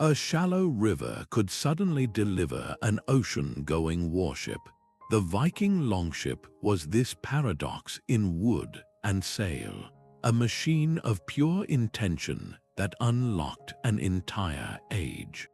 A shallow river could suddenly deliver an ocean-going warship. The Viking Longship was this paradox in wood and sail, a machine of pure intention that unlocked an entire age.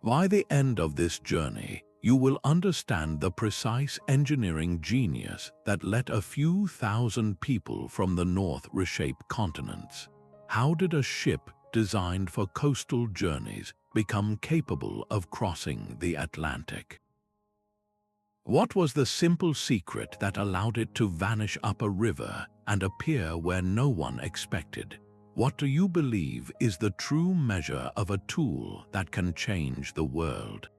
By the end of this journey, you will understand the precise engineering genius that let a few thousand people from the north reshape continents. How did a ship designed for coastal journeys become capable of crossing the Atlantic? What was the simple secret that allowed it to vanish up a river and appear where no one expected? What do you believe is the true measure of a tool that can change the world?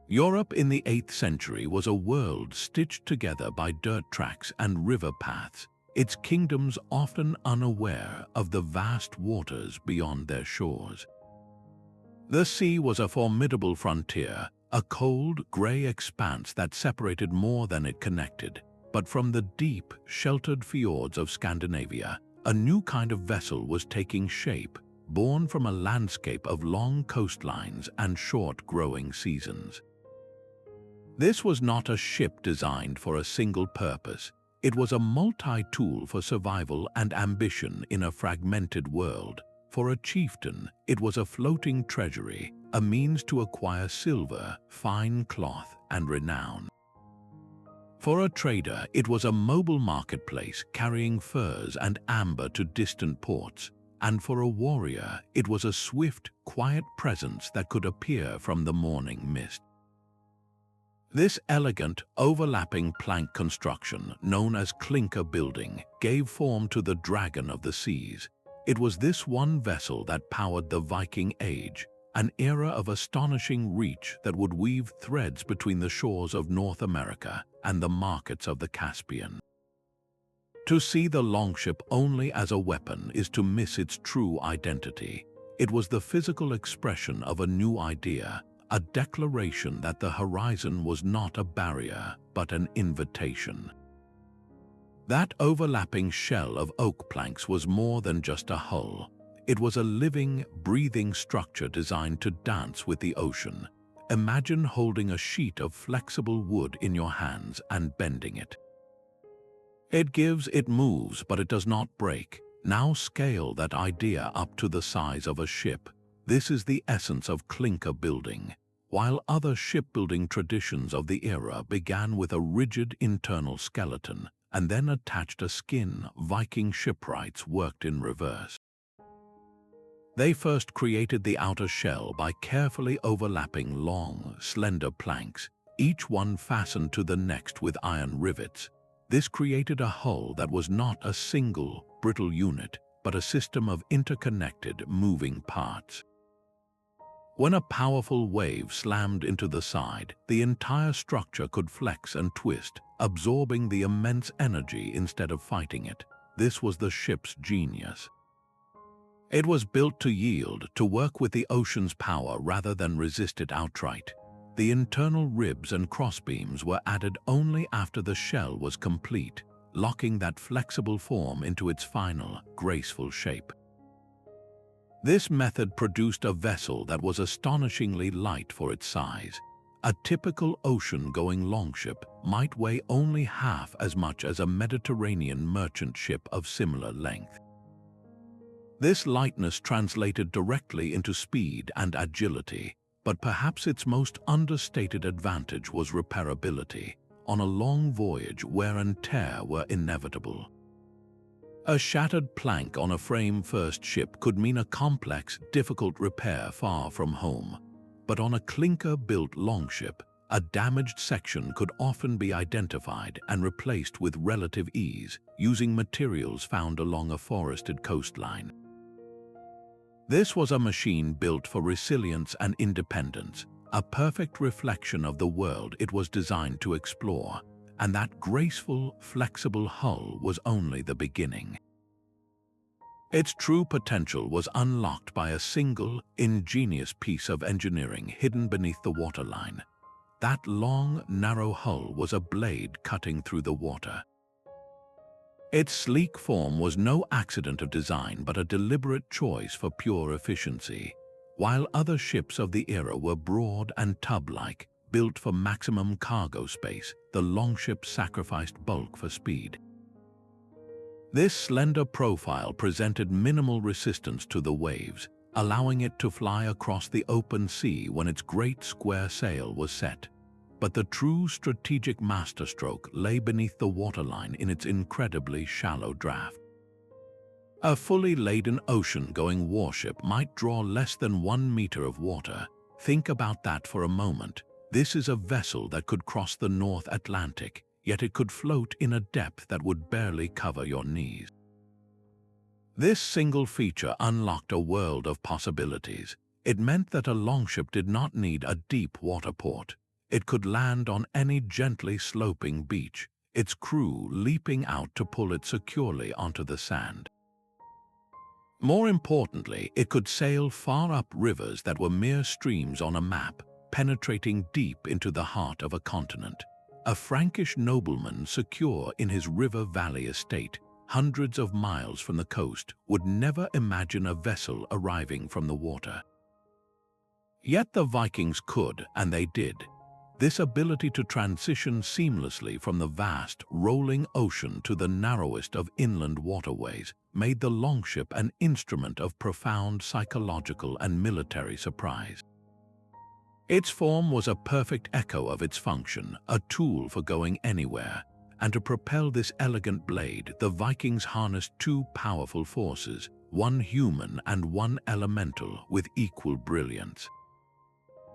Europe in the 8th century was a world stitched together by dirt tracks and river paths, its kingdoms often unaware of the vast waters beyond their shores. The sea was a formidable frontier, a cold, grey expanse that separated more than it connected. But from the deep, sheltered fjords of Scandinavia, a new kind of vessel was taking shape, born from a landscape of long coastlines and short growing seasons. This was not a ship designed for a single purpose. It was a multi-tool for survival and ambition in a fragmented world. For a chieftain, it was a floating treasury, a means to acquire silver, fine cloth, and renown. For a trader, it was a mobile marketplace carrying furs and amber to distant ports. And for a warrior, it was a swift, quiet presence that could appear from the morning mist. This elegant, overlapping plank construction, known as clinker-building, gave form to the dragon of the seas. It was this one vessel that powered the Viking Age, an era of astonishing reach that would weave threads between the shores of North America and the markets of the Caspian. To see the Longship only as a weapon is to miss its true identity. It was the physical expression of a new idea, a declaration that the horizon was not a barrier, but an invitation. That overlapping shell of oak planks was more than just a hull. It was a living, breathing structure designed to dance with the ocean. Imagine holding a sheet of flexible wood in your hands and bending it. It gives, it moves, but it does not break. Now scale that idea up to the size of a ship. This is the essence of clinker building. While other shipbuilding traditions of the era began with a rigid internal skeleton and then attached a skin, Viking shipwrights worked in reverse. They first created the outer shell by carefully overlapping long, slender planks, each one fastened to the next with iron rivets. This created a hull that was not a single, brittle unit, but a system of interconnected, moving parts. When a powerful wave slammed into the side, the entire structure could flex and twist, absorbing the immense energy instead of fighting it. This was the ship's genius. It was built to yield, to work with the ocean's power rather than resist it outright. The internal ribs and crossbeams were added only after the shell was complete, locking that flexible form into its final, graceful shape. This method produced a vessel that was astonishingly light for its size. A typical ocean-going longship might weigh only half as much as a Mediterranean merchant ship of similar length. This lightness translated directly into speed and agility, but perhaps its most understated advantage was repairability. On a long voyage, wear and tear were inevitable. A shattered plank on a frame-first ship could mean a complex, difficult repair far from home. But on a clinker-built longship, a damaged section could often be identified and replaced with relative ease, using materials found along a forested coastline. This was a machine built for resilience and independence, a perfect reflection of the world it was designed to explore. And that graceful, flexible hull was only the beginning. Its true potential was unlocked by a single, ingenious piece of engineering hidden beneath the waterline. That long, narrow hull was a blade cutting through the water. Its sleek form was no accident of design but a deliberate choice for pure efficiency. while other ships of the era were broad and tub-like, built for maximum cargo space. The Longship sacrificed bulk for speed. This slender profile presented minimal resistance to the waves, allowing it to fly across the open sea when its great square sail was set. But the true strategic masterstroke lay beneath the waterline in its incredibly shallow draft. A fully laden ocean-going warship might draw less than 1 meter of water. Think about that for a moment. This is a vessel that could cross the North Atlantic, yet it could float in a depth that would barely cover your knees. This single feature unlocked a world of possibilities. It meant that a longship did not need a deep water port. It could land on any gently sloping beach, its crew leaping out to pull it securely onto the sand. More importantly, it could sail far up rivers that were mere streams on a map, penetrating deep into the heart of a continent. A Frankish nobleman secure in his river valley estate, hundreds of miles from the coast, would never imagine a vessel arriving from the water. Yet the Vikings could, and they did. This ability to transition seamlessly from the vast, rolling ocean to the narrowest of inland waterways made the longship an instrument of profound psychological and military surprise. Its form was a perfect echo of its function, a tool for going anywhere, and to propel this elegant blade, the Vikings harnessed two powerful forces, one human and one elemental, with equal brilliance.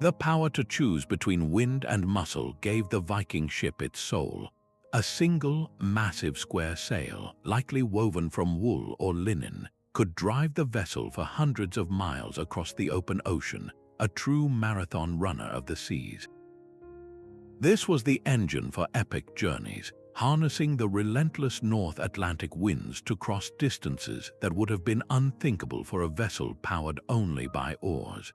The power to choose between wind and muscle gave the Viking ship its soul. A single, massive square sail, likely woven from wool or linen, could drive the vessel for hundreds of miles across the open ocean, a true marathon runner of the seas. This was the engine for epic journeys, harnessing the relentless North Atlantic winds to cross distances that would have been unthinkable for a vessel powered only by oars.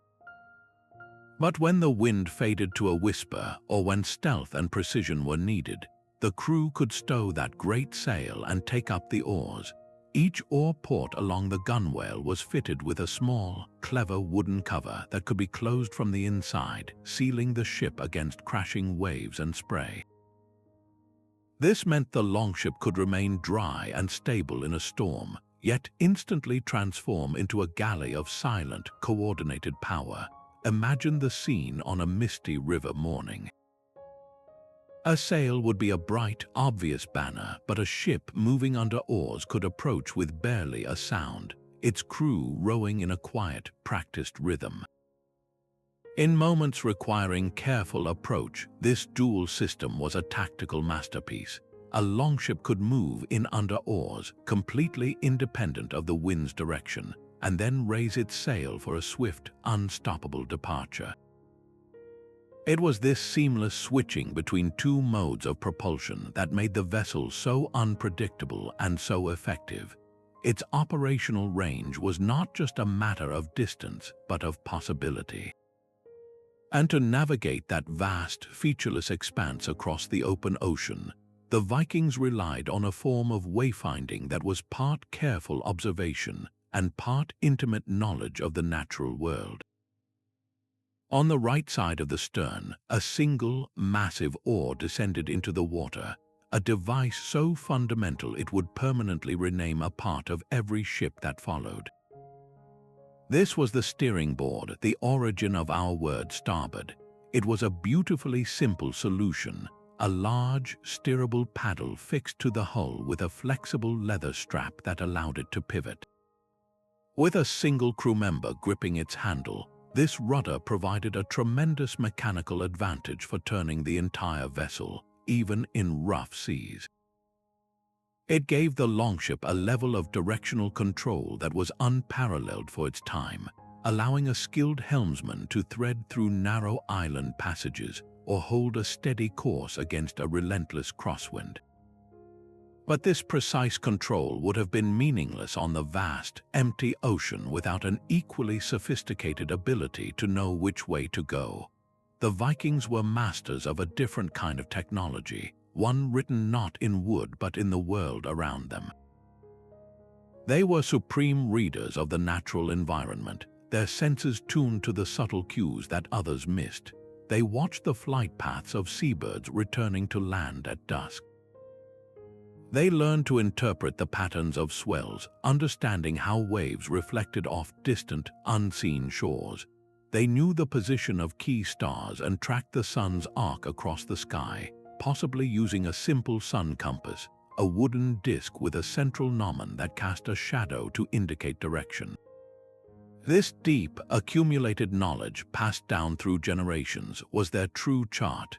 But when the wind faded to a whisper, or when stealth and precision were needed, the crew could stow that great sail and take up the oars. Each oar port along the gunwale was fitted with a small, clever wooden cover that could be closed from the inside, sealing the ship against crashing waves and spray. This meant the longship could remain dry and stable in a storm, yet instantly transform into a galley of silent, coordinated power. Imagine the scene on a misty river morning. A sail would be a bright, obvious banner, but a ship moving under oars could approach with barely a sound, its crew rowing in a quiet, practiced rhythm. In moments requiring careful approach, this dual system was a tactical masterpiece. A longship could move in under oars, completely independent of the wind's direction, and then raise its sail for a swift, unstoppable departure. It was this seamless switching between two modes of propulsion that made the vessel so unpredictable and so effective. Its operational range was not just a matter of distance, but of possibility. And to navigate that vast, featureless expanse across the open ocean, the Vikings relied on a form of wayfinding that was part careful observation and part intimate knowledge of the natural world. On the right side of the stern, a single, massive oar descended into the water, a device so fundamental it would permanently rename a part of every ship that followed. This was the steering board, the origin of our word starboard. It was a beautifully simple solution, a large, steerable paddle fixed to the hull with a flexible leather strap that allowed it to pivot. With a single crew member gripping its handle, this rudder provided a tremendous mechanical advantage for turning the entire vessel, even in rough seas. It gave the longship a level of directional control that was unparalleled for its time, allowing a skilled helmsman to thread through narrow island passages or hold a steady course against a relentless crosswind. But this precise control would have been meaningless on the vast, empty ocean without an equally sophisticated ability to know which way to go. The Vikings were masters of a different kind of technology, one written not in wood but in the world around them. They were supreme readers of the natural environment, their senses tuned to the subtle cues that others missed. They watched the flight paths of seabirds returning to land at dusk. They learned to interpret the patterns of swells, understanding how waves reflected off distant, unseen shores. They knew the position of key stars and tracked the sun's arc across the sky, possibly using a simple sun compass, a wooden disc with a central gnomon that cast a shadow to indicate direction. This deep, accumulated knowledge passed down through generations was their true chart.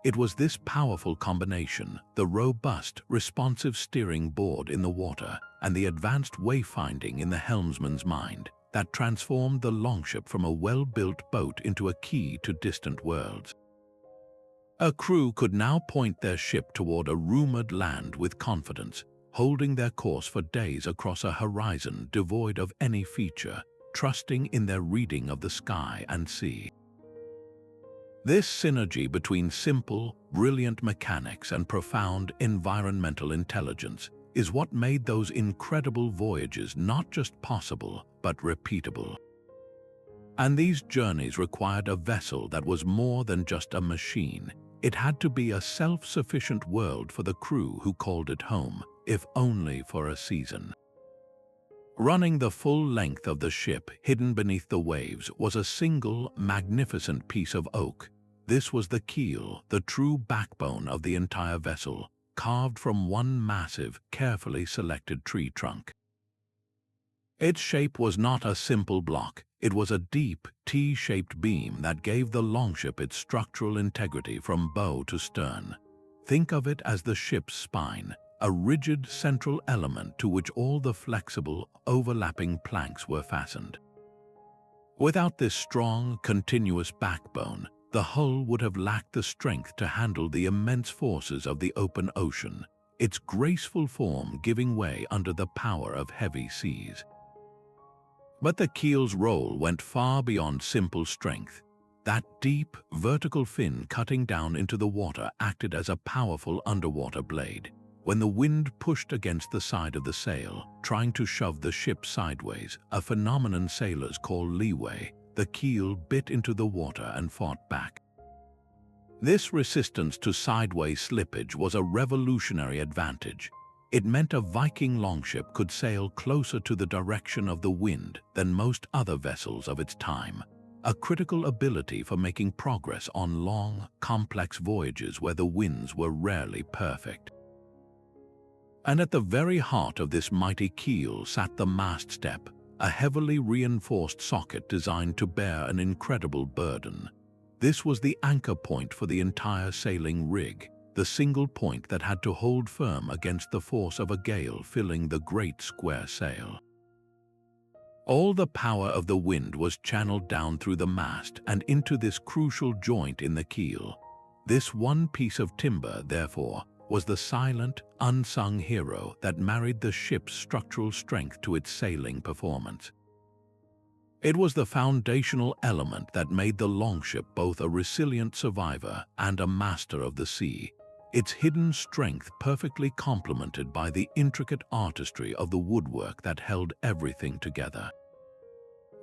It was this powerful combination, the robust, responsive steering board in the water and the advanced wayfinding in the helmsman's mind, that transformed the Longship from a well-built boat into a key to distant worlds. A crew could now point their ship toward a rumored land with confidence, holding their course for days across a horizon devoid of any feature, trusting in their reading of the sky and sea. This synergy between simple, brilliant mechanics and profound environmental intelligence is what made those incredible voyages not just possible, but repeatable. And these journeys required a vessel that was more than just a machine. It had to be a self-sufficient world for the crew who called it home, if only for a season. Running the full length of the ship, hidden beneath the waves, was a single, magnificent piece of oak. This was the keel, the true backbone of the entire vessel, carved from one massive, carefully selected tree trunk. Its shape was not a simple block. It was a deep, T-shaped beam that gave the Longship its structural integrity from bow to stern. Think of it as the ship's spine, a rigid central element to which all the flexible, overlapping planks were fastened. Without this strong, continuous backbone, the hull would have lacked the strength to handle the immense forces of the open ocean, its graceful form giving way under the power of heavy seas. But the keel's role went far beyond simple strength. That deep, vertical fin cutting down into the water acted as a powerful underwater blade. When the wind pushed against the side of the sail, trying to shove the ship sideways, a phenomenon sailors call leeway, the keel bit into the water and fought back. This resistance to sideways slippage was a revolutionary advantage. It meant a Viking longship could sail closer to the direction of the wind than most other vessels of its time, a critical ability for making progress on long, complex voyages where the winds were rarely perfect. And at the very heart of this mighty keel sat the mast step, a heavily reinforced socket designed to bear an incredible burden. This was the anchor point for the entire sailing rig, the single point that had to hold firm against the force of a gale filling the great square sail. All the power of the wind was channeled down through the mast and into this crucial joint in the keel. This one piece of timber, therefore, was the silent, unsung hero that married the ship's structural strength to its sailing performance. It was the foundational element that made the Longship both a resilient survivor and a master of the sea, its hidden strength perfectly complemented by the intricate artistry of the woodwork that held everything together.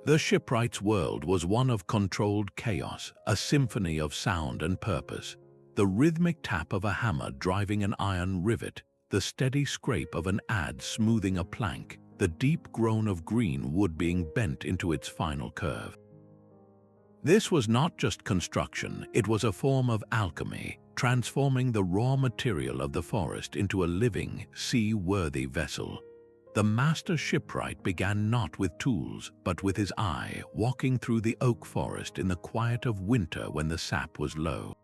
The shipwright's world was one of controlled chaos, a symphony of sound and purpose. The rhythmic tap of a hammer driving an iron rivet, the steady scrape of an adze smoothing a plank, the deep groan of green wood being bent into its final curve. This was not just construction, it was a form of alchemy, transforming the raw material of the forest into a living, sea-worthy vessel. The master shipwright began not with tools, but with his eye, walking through the oak forest in the quiet of winter when the sap was low.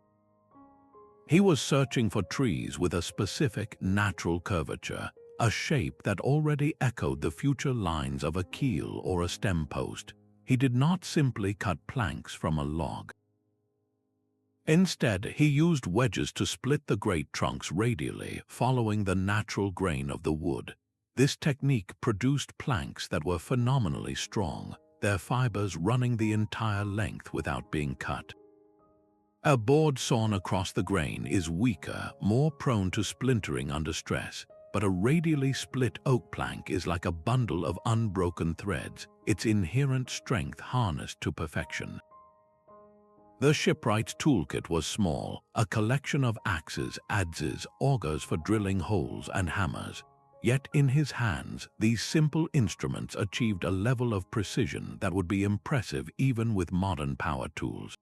He was searching for trees with a specific natural curvature, a shape that already echoed the future lines of a keel or a stem post. He did not simply cut planks from a log. Instead, he used wedges to split the great trunks radially, following the natural grain of the wood. This technique produced planks that were phenomenally strong, their fibers running the entire length without being cut. A board sawn across the grain is weaker, more prone to splintering under stress, but a radially split oak plank is like a bundle of unbroken threads, its inherent strength harnessed to perfection. The shipwright's toolkit was small, a collection of axes, adzes, augers for drilling holes, and hammers. Yet in his hands, these simple instruments achieved a level of precision that would be impressive even with modern power tools.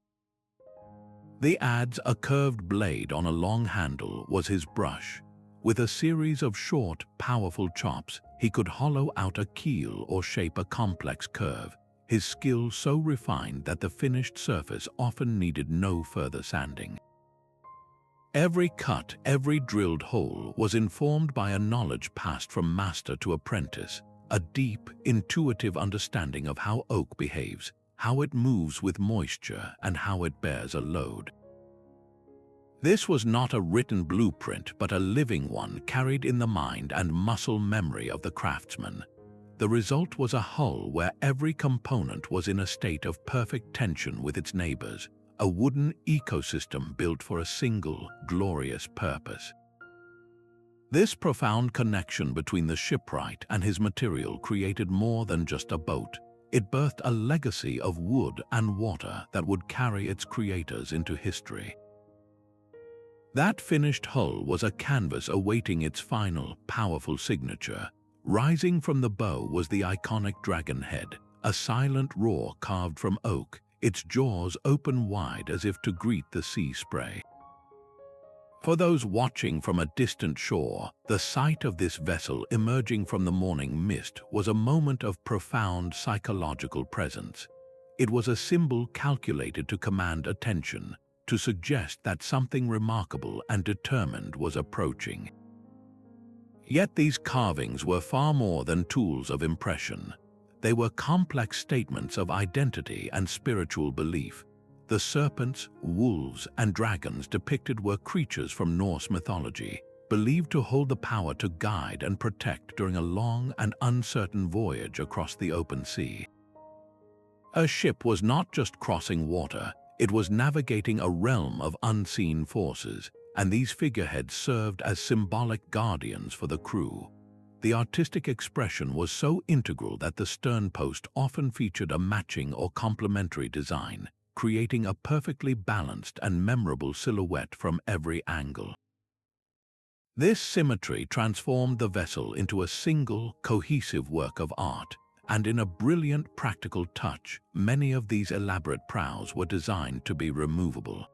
The adze, a curved blade on a long handle, was his brush. With a series of short, powerful chops, he could hollow out a keel or shape a complex curve, his skill so refined that the finished surface often needed no further sanding. Every cut, every drilled hole was informed by a knowledge passed from master to apprentice, a deep, intuitive understanding of how oak behaves, how it moves with moisture, and how it bears a load. This was not a written blueprint, but a living one carried in the mind and muscle memory of the craftsman. The result was a hull where every component was in a state of perfect tension with its neighbors, a wooden ecosystem built for a single, glorious purpose. This profound connection between the shipwright and his material created more than just a boat. It birthed a legacy of wood and water that would carry its creators into history. That finished hull was a canvas awaiting its final, powerful signature. Rising from the bow was the iconic dragon head, a silent roar carved from oak, its jaws open wide as if to greet the sea spray. For those watching from a distant shore, the sight of this vessel emerging from the morning mist was a moment of profound psychological presence. It was a symbol calculated to command attention, to suggest that something remarkable and determined was approaching. Yet these carvings were far more than tools of impression. They were complex statements of identity and spiritual belief. The serpents, wolves, and dragons depicted were creatures from Norse mythology, believed to hold the power to guide and protect during a long and uncertain voyage across the open sea. A ship was not just crossing water, it was navigating a realm of unseen forces, and these figureheads served as symbolic guardians for the crew. The artistic expression was so integral that the sternpost often featured a matching or complementary design, creating a perfectly balanced and memorable silhouette from every angle. This symmetry transformed the vessel into a single, cohesive work of art, and in a brilliant practical touch, many of these elaborate prows were designed to be removable.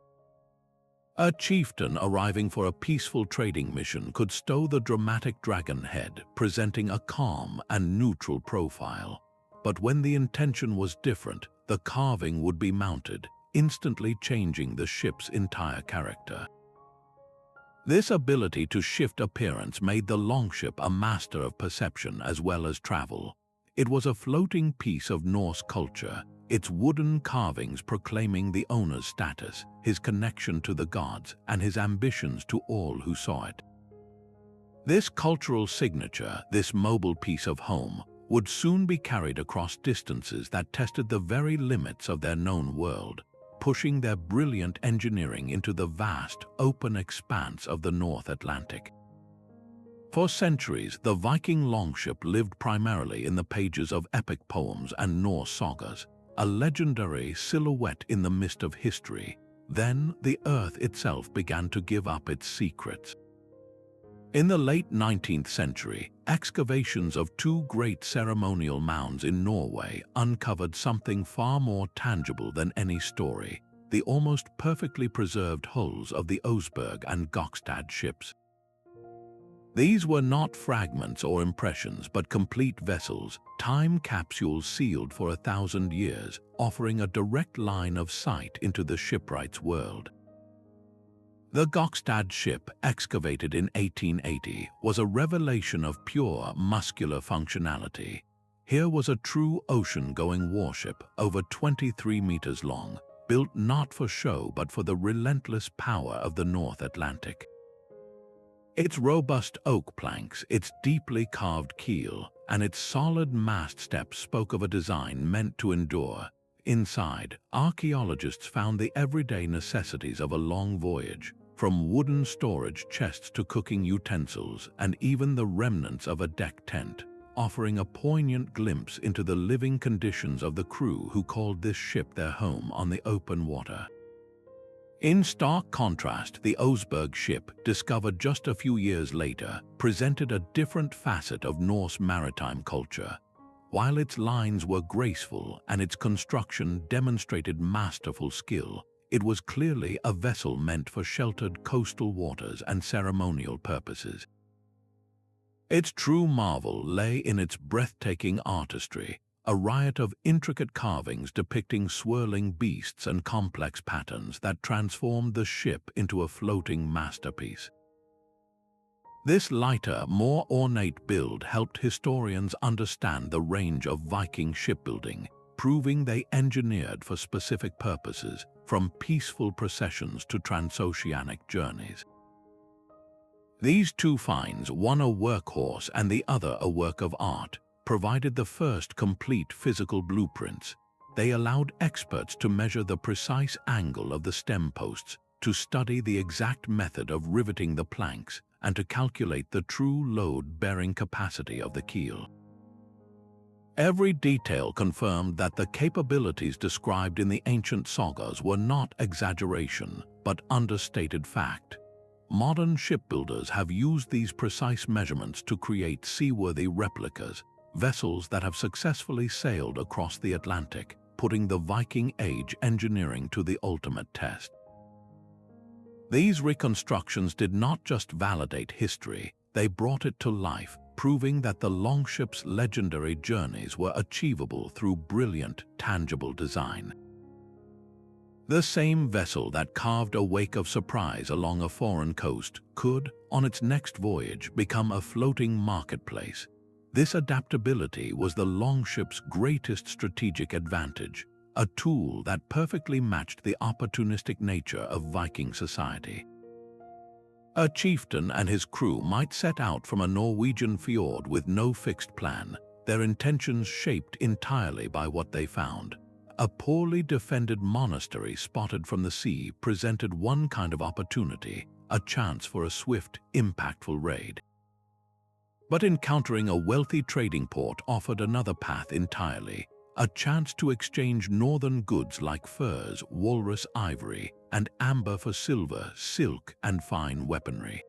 A chieftain arriving for a peaceful trading mission could stow the dramatic dragon head, presenting a calm and neutral profile. But when the intention was different, the carving would be mounted, instantly changing the ship's entire character. This ability to shift appearance made the Longship a master of perception as well as travel. It was a floating piece of Norse culture, its wooden carvings proclaiming the owner's status, his connection to the gods, and his ambitions to all who saw it. This cultural signature, this mobile piece of home, would soon be carried across distances that tested the very limits of their known world, pushing their brilliant engineering into the vast, open expanse of the North Atlantic. For centuries, the Viking longship lived primarily in the pages of epic poems and Norse sagas, a legendary silhouette in the mist of history. Then, the earth itself began to give up its secrets. In the late 19th century, excavations of two great ceremonial mounds in Norway uncovered something far more tangible than any story: the almost perfectly preserved hulls of the Oseberg and Gokstad ships. These were not fragments or impressions, but complete vessels, time capsules sealed for 1,000 years, offering a direct line of sight into the shipwright's world. The Gokstad ship, excavated in 1880, was a revelation of pure muscular functionality. Here was a true ocean-going warship, over 23 meters long, built not for show but for the relentless power of the North Atlantic. Its robust oak planks, its deeply carved keel, and its solid mast steps spoke of a design meant to endure. Inside, archaeologists found the everyday necessities of a long voyage, from wooden storage chests to cooking utensils and even the remnants of a deck tent, offering a poignant glimpse into the living conditions of the crew who called this ship their home on the open water. In stark contrast, the Oseberg ship, discovered just a few years later, presented a different facet of Norse maritime culture. While its lines were graceful and its construction demonstrated masterful skill, it was clearly a vessel meant for sheltered coastal waters and ceremonial purposes. Its true marvel lay in its breathtaking artistry, a riot of intricate carvings depicting swirling beasts and complex patterns that transformed the ship into a floating masterpiece. This lighter, more ornate build helped historians understand the range of Viking shipbuilding, proving they engineered for specific purposes, from peaceful processions to transoceanic journeys. These two finds, one a workhorse and the other a work of art, provided the first complete physical blueprints. They allowed experts to measure the precise angle of the stem posts, to study the exact method of riveting the planks, and to calculate the true load-bearing capacity of the keel. Every detail confirmed that the capabilities described in the ancient sagas were not exaggeration, but understated fact. Modern shipbuilders have used these precise measurements to create seaworthy replicas, vessels that have successfully sailed across the Atlantic, putting the Viking Age engineering to the ultimate test. These reconstructions did not just validate history, they brought it to life, proving that the Longship's legendary journeys were achievable through brilliant, tangible design. The same vessel that carved a wake of surprise along a foreign coast could, on its next voyage, become a floating marketplace. This adaptability was the Longship's greatest strategic advantage, a tool that perfectly matched the opportunistic nature of Viking society. A chieftain and his crew might set out from a Norwegian fjord with no fixed plan, their intentions shaped entirely by what they found. A poorly defended monastery spotted from the sea presented one kind of opportunity, a chance for a swift, impactful raid. But encountering a wealthy trading port offered another path entirely, a chance to exchange northern goods like furs, walrus ivory, and amber for silver, silk, and fine weaponry.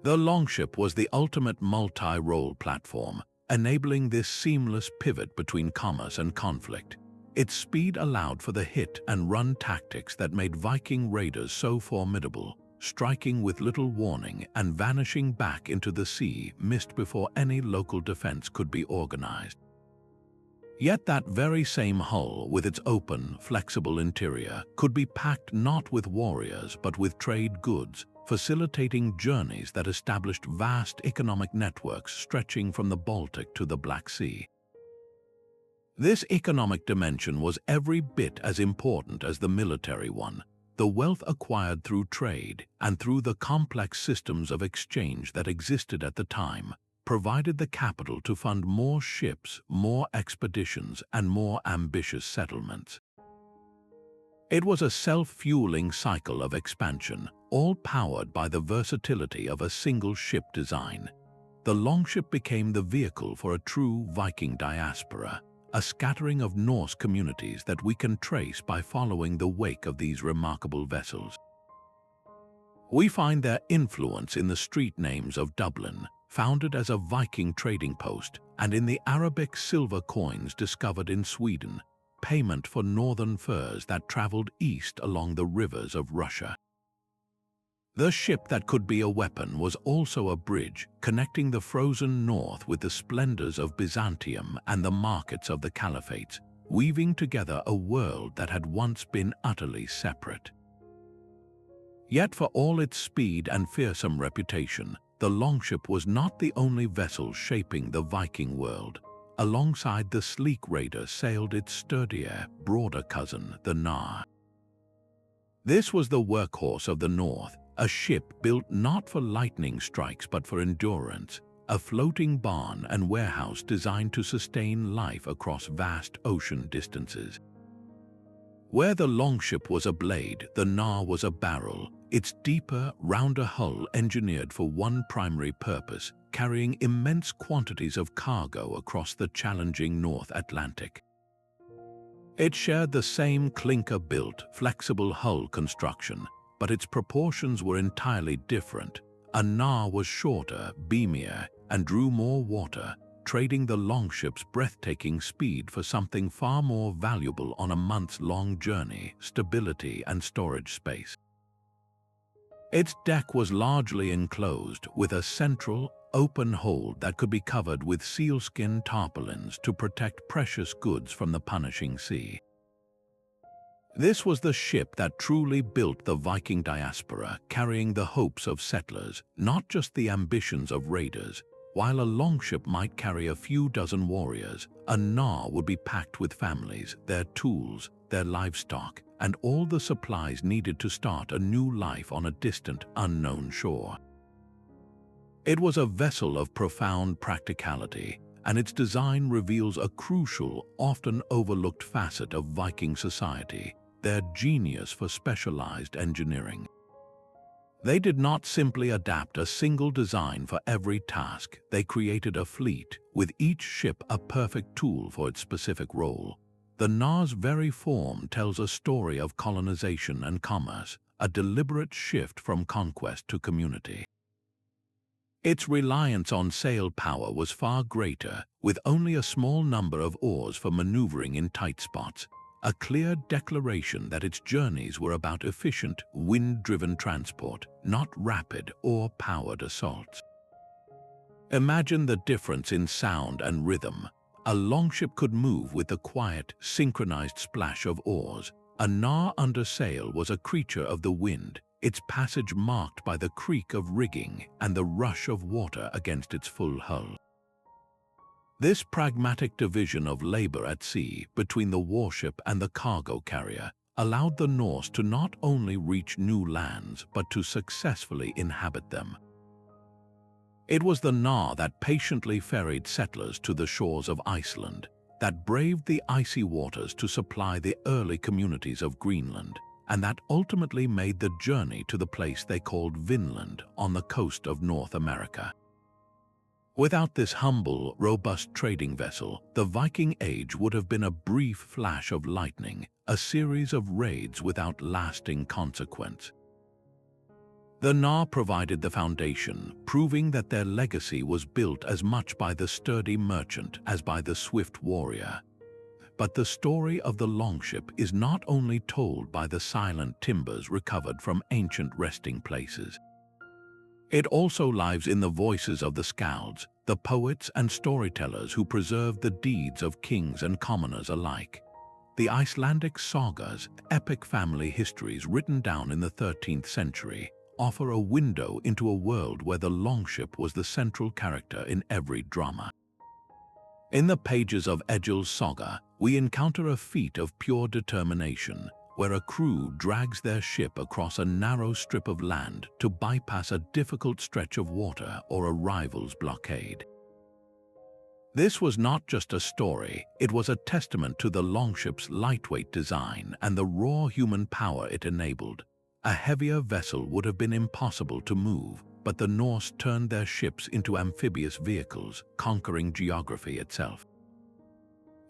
The Longship was the ultimate multi-role platform, enabling this seamless pivot between commerce and conflict. Its speed allowed for the hit-and-run tactics that made Viking raiders so formidable, striking with little warning and vanishing back into the sea mist before any local defense could be organized. Yet that very same hull, with its open, flexible interior, could be packed not with warriors but with trade goods, facilitating journeys that established vast economic networks stretching from the Baltic to the Black Sea. This economic dimension was every bit as important as the military one. The wealth acquired through trade and through the complex systems of exchange that existed at the time provided the capital to fund more ships, more expeditions, and more ambitious settlements. It was a self-fueling cycle of expansion, all powered by the versatility of a single ship design. The Longship became the vehicle for a true Viking diaspora, a scattering of Norse communities that we can trace by following the wake of these remarkable vessels. We find their influence in the street names of Dublin, founded as a Viking trading post, and in the Arabic silver coins discovered in Sweden, payment for northern furs that traveled east along the rivers of Russia. The ship that could be a weapon was also a bridge connecting the frozen north with the splendors of Byzantium and the markets of the caliphates, weaving together a world that had once been utterly separate. Yet for all its speed and fearsome reputation, the Longship was not the only vessel shaping the Viking world. Alongside the sleek raider sailed its sturdier, broader cousin, the Knarr. This was the workhorse of the North, a ship built not for lightning strikes but for endurance, a floating barn and warehouse designed to sustain life across vast ocean distances. Where the Longship was a blade, the Knarr was a barrel, its deeper, rounder hull engineered for one primary purpose, carrying immense quantities of cargo across the challenging North Atlantic. It shared the same clinker-built, flexible hull construction, but its proportions were entirely different. A Knarr was shorter, beamier, and drew more water, trading the Longship's breathtaking speed for something far more valuable on a months-long journey: stability and storage space. Its deck was largely enclosed, with a central, open hold that could be covered with sealskin tarpaulins to protect precious goods from the punishing sea. This was the ship that truly built the Viking diaspora, carrying the hopes of settlers, not just the ambitions of raiders. While a longship might carry a few dozen warriors, a Knarr would be packed with families, their tools, their livestock, and all the supplies needed to start a new life on a distant, unknown shore. It was a vessel of profound practicality, and its design reveals a crucial, often overlooked facet of Viking society: their genius for specialized engineering. They did not simply adapt a single design for every task. They created a fleet, with each ship a perfect tool for its specific role. The Knarr's very form tells a story of colonization and commerce, a deliberate shift from conquest to community. Its reliance on sail power was far greater, with only a small number of oars for maneuvering in tight spots, a clear declaration that its journeys were about efficient, wind-driven transport, not rapid or powered assaults. Imagine the difference in sound and rhythm. A longship could move with the quiet, synchronized splash of oars. A Knarr under sail was a creature of the wind, its passage marked by the creak of rigging and the rush of water against its full hull. This pragmatic division of labor at sea between the warship and the cargo carrier allowed the Norse to not only reach new lands but to successfully inhabit them. It was the Knarr that patiently ferried settlers to the shores of Iceland, that braved the icy waters to supply the early communities of Greenland, and that ultimately made the journey to the place they called Vinland on the coast of North America. Without this humble, robust trading vessel, the Viking Age would have been a brief flash of lightning, a series of raids without lasting consequence. The Knarr provided the foundation, proving that their legacy was built as much by the sturdy merchant as by the swift warrior. But the story of the Longship is not only told by the silent timbers recovered from ancient resting places. It also lives in the voices of the skalds, the poets and storytellers who preserved the deeds of kings and commoners alike. The Icelandic sagas, epic family histories written down in the 13th century, offer a window into a world where the Longship was the central character in every drama. In the pages of Egil's saga, we encounter a feat of pure determination, where a crew drags their ship across a narrow strip of land to bypass a difficult stretch of water or a rival's blockade. This was not just a story, it was a testament to the Longship's lightweight design and the raw human power it enabled. A heavier vessel would have been impossible to move, but the Norse turned their ships into amphibious vehicles, conquering geography itself.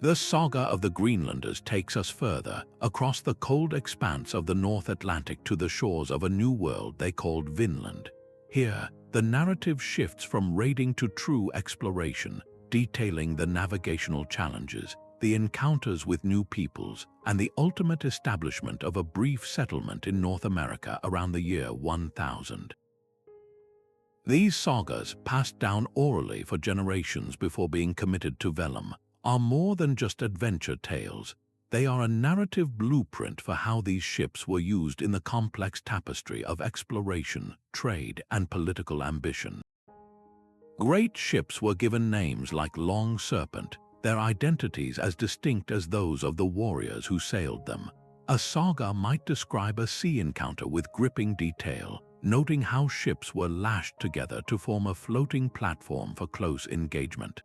The saga of the Greenlanders takes us further, across the cold expanse of the North Atlantic to the shores of a new world they called Vinland. Here, the narrative shifts from raiding to true exploration, detailing the navigational challenges, the encounters with new peoples, and the ultimate establishment of a brief settlement in North America around the year 1000. These sagas, passed down orally for generations before being committed to vellum, are more than just adventure tales. They are a narrative blueprint for how these ships were used in the complex tapestry of exploration, trade, and political ambition. Great ships were given names like Long Serpent, their identities as distinct as those of the warriors who sailed them. A saga might describe a sea encounter with gripping detail, noting how ships were lashed together to form a floating platform for close engagement.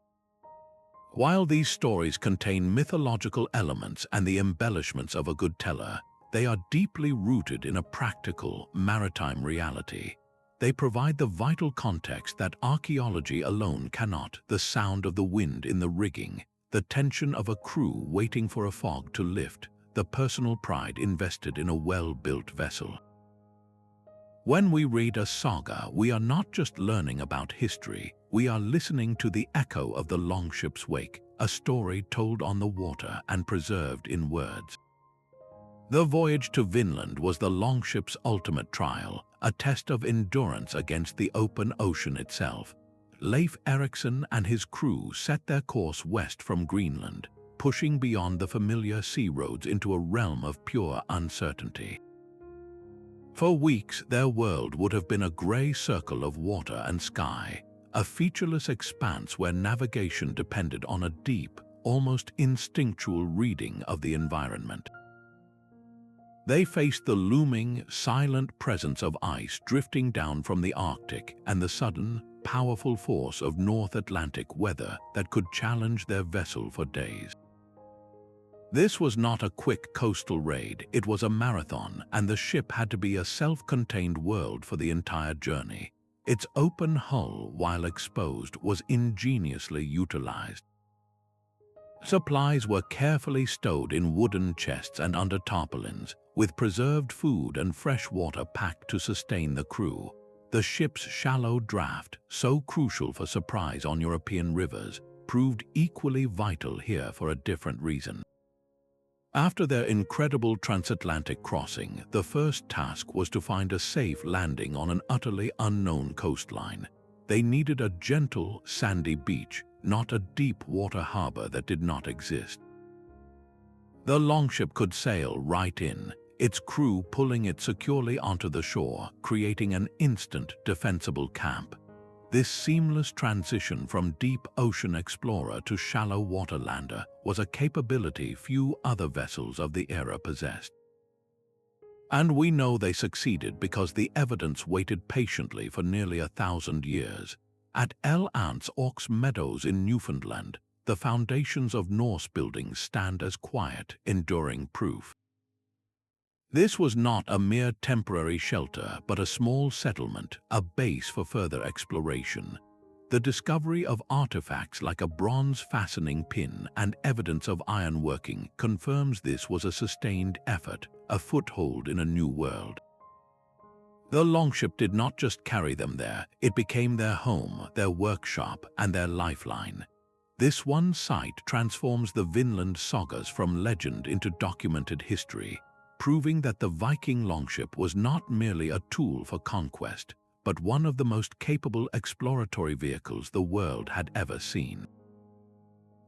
While these stories contain mythological elements and the embellishments of a good teller, They are deeply rooted in a practical, maritime reality. They provide the vital context that archaeology alone cannot: the sound of the wind in the rigging, the tension of a crew waiting for a fog to lift, the personal pride invested in a well-built vessel. When we read a saga, we are not just learning about history, we are listening to the echo of the Longship's wake, a story told on the water and preserved in words. The voyage to Vinland was the Longship's ultimate trial, a test of endurance against the open ocean itself. Leif Erikson and his crew set their course west from Greenland, pushing beyond the familiar sea roads into a realm of pure uncertainty. For weeks, their world would have been a grey circle of water and sky, a featureless expanse where navigation depended on a deep, almost instinctual reading of the environment. They faced the looming, silent presence of ice drifting down from the Arctic and the sudden, powerful force of North Atlantic weather that could challenge their vessel for days. This was not a quick coastal raid, it was a marathon, and the ship had to be a self-contained world for the entire journey. Its open hull, while exposed, was ingeniously utilized. Supplies were carefully stowed in wooden chests and under tarpaulins, with preserved food and fresh water packed to sustain the crew. The ship's shallow draft, so crucial for surprise on European rivers, proved equally vital here for a different reason. After their incredible transatlantic crossing, the first task was to find a safe landing on an utterly unknown coastline. They needed a gentle, sandy beach, not a deep water harbor that did not exist. The Longship could sail right in, its crew pulling it securely onto the shore, creating an instant defensible camp. This seamless transition from deep ocean explorer to shallow water lander was a capability few other vessels of the era possessed. And we know they succeeded because the evidence waited patiently for nearly 1,000 years. At El Ants Ox Meadows in Newfoundland, the foundations of Norse buildings stand as quiet, enduring proof. This was not a mere temporary shelter, but a small settlement, a base for further exploration. The discovery of artifacts like a bronze fastening pin and evidence of ironworking confirms this was a sustained effort, a foothold in a new world. The Longship did not just carry them there, it became their home, their workshop, and their lifeline. This one site transforms the Vinland sagas from legend into documented history, proving that the Viking Longship was not merely a tool for conquest, but one of the most capable exploratory vehicles the world had ever seen.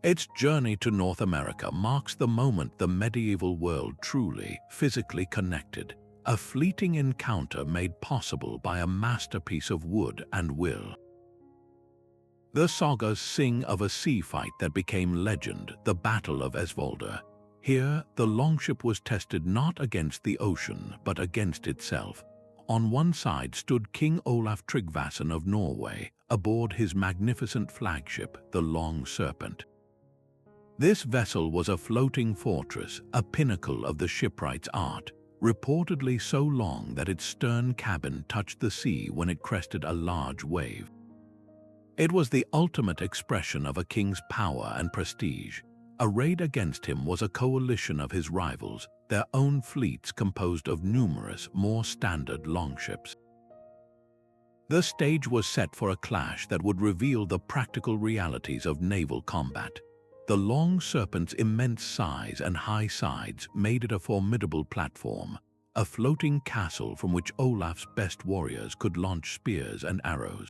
Its journey to North America marks the moment the medieval world truly, physically connected, a fleeting encounter made possible by a masterpiece of wood and will. The sagas sing of a sea fight that became legend, the Battle of Svolder. Here, the Longship was tested not against the ocean, but against itself. On one side stood King Olaf Tryggvason of Norway, aboard his magnificent flagship, the Long Serpent. This vessel was a floating fortress, a pinnacle of the shipwright's art, reportedly so long that its stern cabin touched the sea when it crested a large wave. It was the ultimate expression of a king's power and prestige. A raid against him was a coalition of his rivals, their own fleets composed of numerous, more standard longships. The stage was set for a clash that would reveal the practical realities of naval combat. The Long Serpent's immense size and high sides made it a formidable platform, a floating castle from which Olaf's best warriors could launch spears and arrows.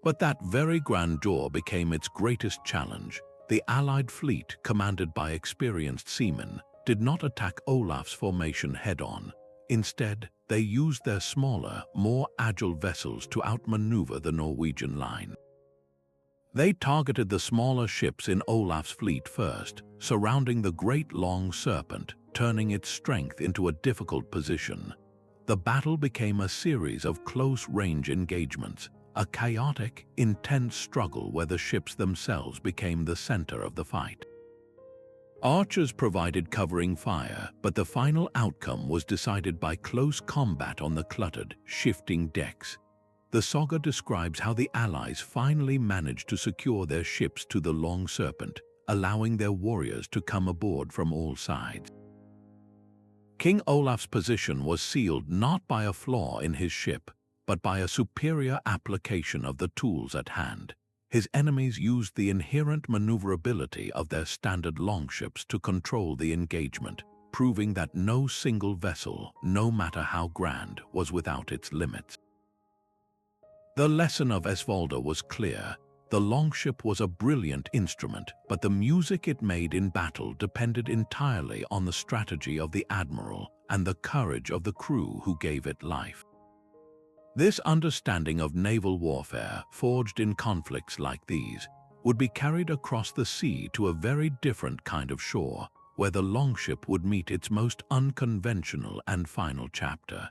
But that very grandeur became its greatest challenge. The Allied fleet, commanded by experienced seamen, did not attack Olaf's formation head-on. Instead, they used their smaller, more agile vessels to outmaneuver the Norwegian line. They targeted the smaller ships in Olaf's fleet first, surrounding the great Long Serpent, turning its strength into a difficult position. The battle became a series of close-range engagements, a chaotic, intense struggle where the ships themselves became the center of the fight. Archers provided covering fire, but the final outcome was decided by close combat on the cluttered, shifting decks. The saga describes how the Allies finally managed to secure their ships to the Long Serpent, allowing their warriors to come aboard from all sides. King Olaf's position was sealed not by a flaw in his ship, but by a superior application of the tools at hand. His enemies used the inherent maneuverability of their standard longships to control the engagement, proving that no single vessel, no matter how grand, was without its limits. The lesson of Svolder was clear. The longship was a brilliant instrument, but the music it made in battle depended entirely on the strategy of the admiral and the courage of the crew who gave it life. This understanding of naval warfare, forged in conflicts like these, would be carried across the sea to a very different kind of shore, where the longship would meet its most unconventional and final chapter.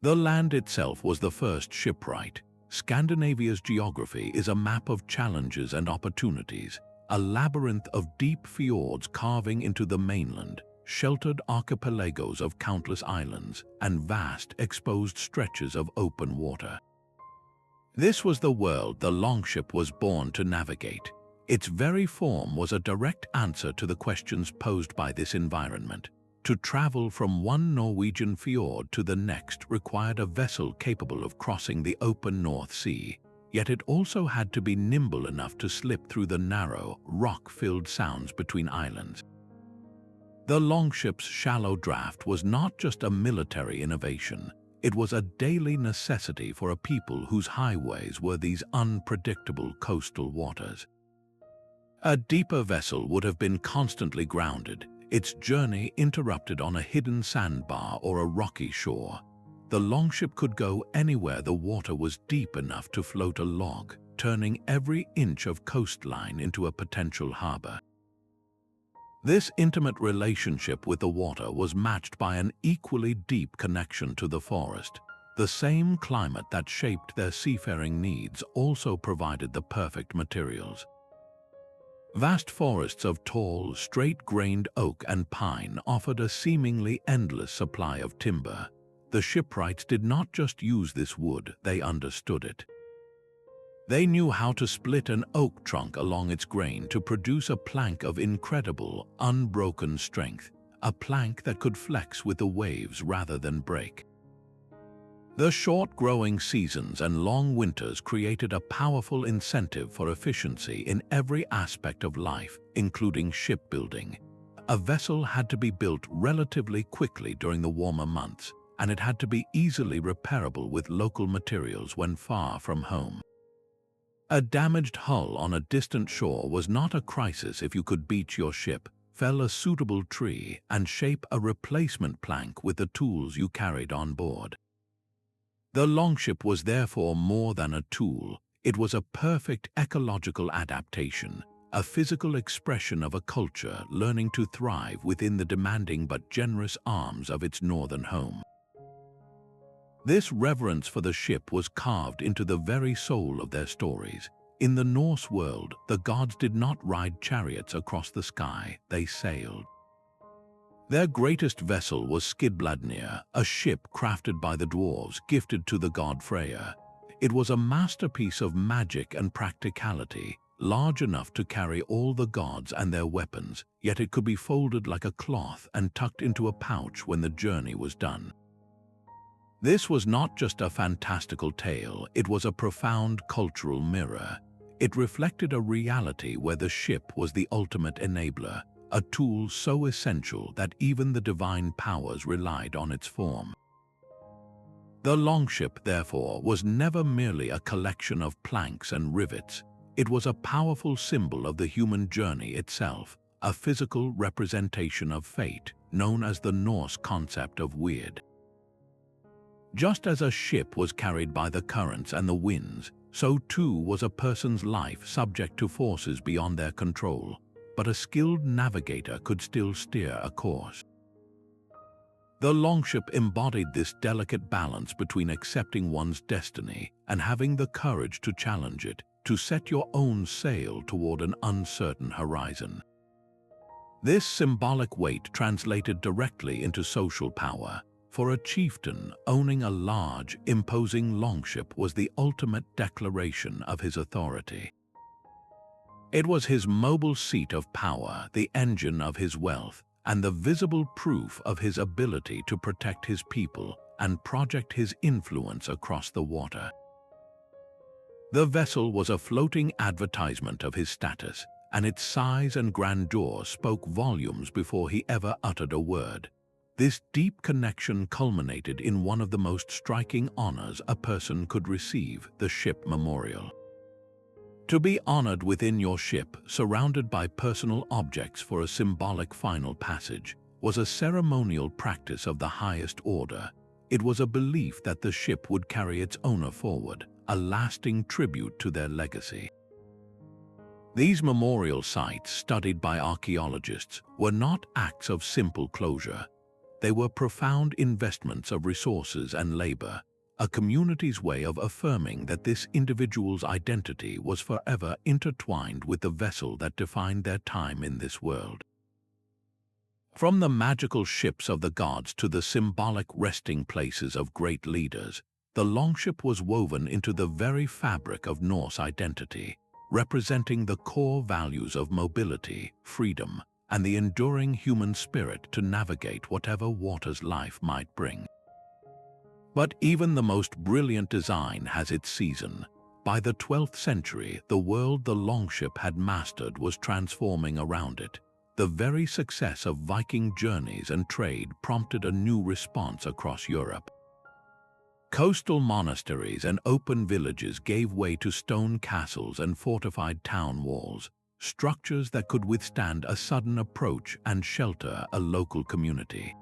The land itself was the first shipwright. Scandinavia's geography is a map of challenges and opportunities, a labyrinth of deep fjords carving into the mainland, sheltered archipelagos of countless islands, and vast exposed stretches of open water. This was the world the longship was born to navigate. Its very form was a direct answer to the questions posed by this environment. To travel from one Norwegian fjord to the next required a vessel capable of crossing the open North Sea, yet it also had to be nimble enough to slip through the narrow, rock-filled sounds between islands. The longship's shallow draft was not just a military innovation, it was a daily necessity for a people whose highways were these unpredictable coastal waters. A deeper vessel would have been constantly grounded, its journey interrupted on a hidden sandbar or a rocky shore. The longship could go anywhere the water was deep enough to float a log, turning every inch of coastline into a potential harbor. This intimate relationship with the water was matched by an equally deep connection to the forest. The same climate that shaped their seafaring needs also provided the perfect materials. Vast forests of tall, straight-grained oak and pine offered a seemingly endless supply of timber. The shipwrights did not just use this wood, they understood it. They knew how to split an oak trunk along its grain to produce a plank of incredible, unbroken strength, a plank that could flex with the waves rather than break. The short growing seasons and long winters created a powerful incentive for efficiency in every aspect of life, including shipbuilding. A vessel had to be built relatively quickly during the warmer months, and it had to be easily repairable with local materials when far from home. A damaged hull on a distant shore was not a crisis if you could beach your ship, fell a suitable tree, and shape a replacement plank with the tools you carried on board. The longship was therefore more than a tool. It was a perfect ecological adaptation, a physical expression of a culture learning to thrive within the demanding but generous arms of its northern home. This reverence for the ship was carved into the very soul of their stories. In the Norse world, the gods did not ride chariots across the sky, they sailed. Their greatest vessel was Skidbladnir, a ship crafted by the dwarves, gifted to the god Freyr. It was a masterpiece of magic and practicality, large enough to carry all the gods and their weapons, yet it could be folded like a cloth and tucked into a pouch when the journey was done. This was not just a fantastical tale, it was a profound cultural mirror. It reflected a reality where the ship was the ultimate enabler, a tool so essential that even the divine powers relied on its form. The longship, therefore, was never merely a collection of planks and rivets. It was a powerful symbol of the human journey itself, a physical representation of fate, known as the Norse concept of weird. Just as a ship was carried by the currents and the winds, so too was a person's life subject to forces beyond their control, but a skilled navigator could still steer a course. The longship embodied this delicate balance between accepting one's destiny and having the courage to challenge it, to set your own sail toward an uncertain horizon. This symbolic weight translated directly into social power. For a chieftain, owning a large, imposing longship was the ultimate declaration of his authority. It was his mobile seat of power, the engine of his wealth, and the visible proof of his ability to protect his people and project his influence across the water. The vessel was a floating advertisement of his status, and its size and grandeur spoke volumes before he ever uttered a word. This deep connection culminated in one of the most striking honors a person could receive, the ship memorial. To be honored within your ship, surrounded by personal objects for a symbolic final passage, was a ceremonial practice of the highest order. It was a belief that the ship would carry its owner forward, a lasting tribute to their legacy. These memorial sites, studied by archaeologists, were not acts of simple closure. They were profound investments of resources and labor, a community's way of affirming that this individual's identity was forever intertwined with the vessel that defined their time in this world. From the magical ships of the gods to the symbolic resting places of great leaders, the longship was woven into the very fabric of Norse identity, representing the core values of mobility, freedom, and the enduring human spirit to navigate whatever waters life might bring. But even the most brilliant design has its season. By the 12th century, the world the longship had mastered was transforming around it. The very success of Viking journeys and trade prompted a new response across Europe. Coastal monasteries and open villages gave way to stone castles and fortified town walls, structures that could withstand a sudden approach and shelter a local community.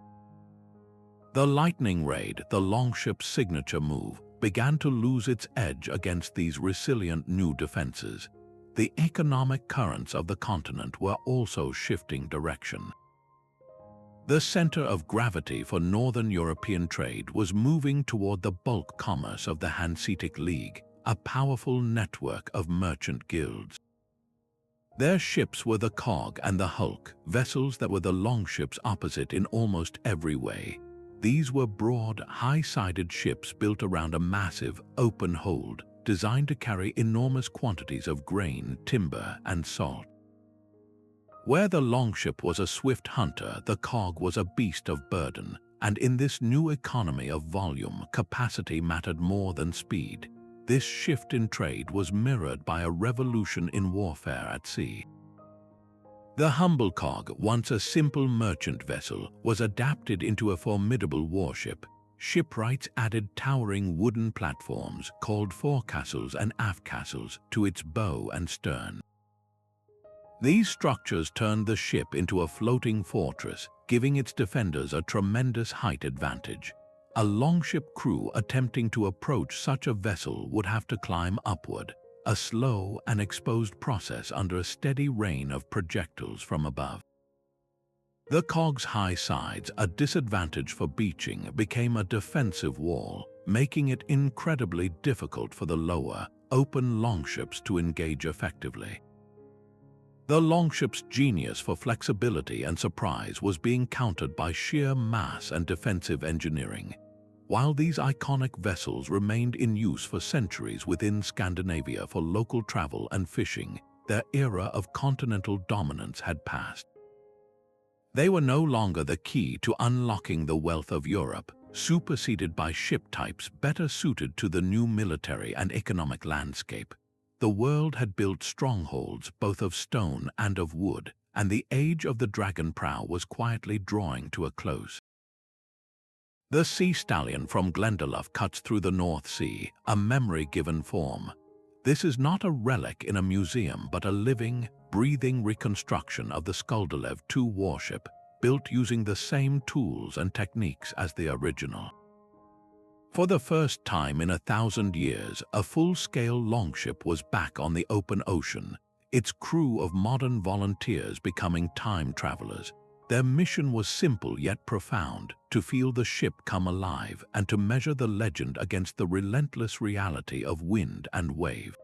The lightning raid, the longship's signature move, began to lose its edge against these resilient new defenses. The economic currents of the continent were also shifting direction. The center of gravity for northern European trade was moving toward the bulk commerce of the Hanseatic League, a powerful network of merchant guilds. Their ships were the cog and the hulk, vessels that were the longship's opposite in almost every way. These were broad, high-sided ships built around a massive, open hold, designed to carry enormous quantities of grain, timber, and salt. Where the longship was a swift hunter, the cog was a beast of burden, and in this new economy of volume, capacity mattered more than speed. This shift in trade was mirrored by a revolution in warfare at sea. The humble cog, once a simple merchant vessel, was adapted into a formidable warship. Shipwrights added towering wooden platforms, called forecastles and aftcastles, to its bow and stern. These structures turned the ship into a floating fortress, giving its defenders a tremendous height advantage. A longship crew attempting to approach such a vessel would have to climb upward, a slow and exposed process under a steady rain of projectiles from above. The cog's high sides, a disadvantage for beaching, became a defensive wall, making it incredibly difficult for the lower, open longships to engage effectively. The longship's genius for flexibility and surprise was being countered by sheer mass and defensive engineering. While these iconic vessels remained in use for centuries within Scandinavia for local travel and fishing, their era of continental dominance had passed. They were no longer the key to unlocking the wealth of Europe, superseded by ship types better suited to the new military and economic landscape. The world had built strongholds both of stone and of wood, and the age of the dragon prow was quietly drawing to a close. The sea stallion from Glendalough cuts through the North Sea, a memory given form. This is not a relic in a museum, but a living, breathing reconstruction of the Svolder II warship, built using the same tools and techniques as the original. For the first time in 1,000 years, a full-scale longship was back on the open ocean, its crew of modern volunteers becoming time travelers. Their mission was simple yet profound, to feel the ship come alive and to measure the legend against the relentless reality of wind and wave.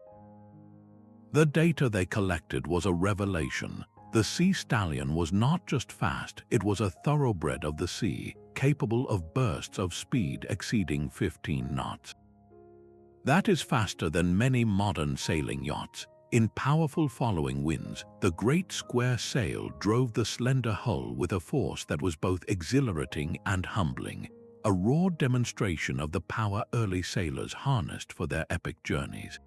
The data they collected was a revelation. The sea stallion was not just fast, it was a thoroughbred of the sea, capable of bursts of speed exceeding 15 knots. That is faster than many modern sailing yachts. In powerful following winds, the great square sail drove the slender hull with a force that was both exhilarating and humbling, a raw demonstration of the power early sailors harnessed for their epic journeys.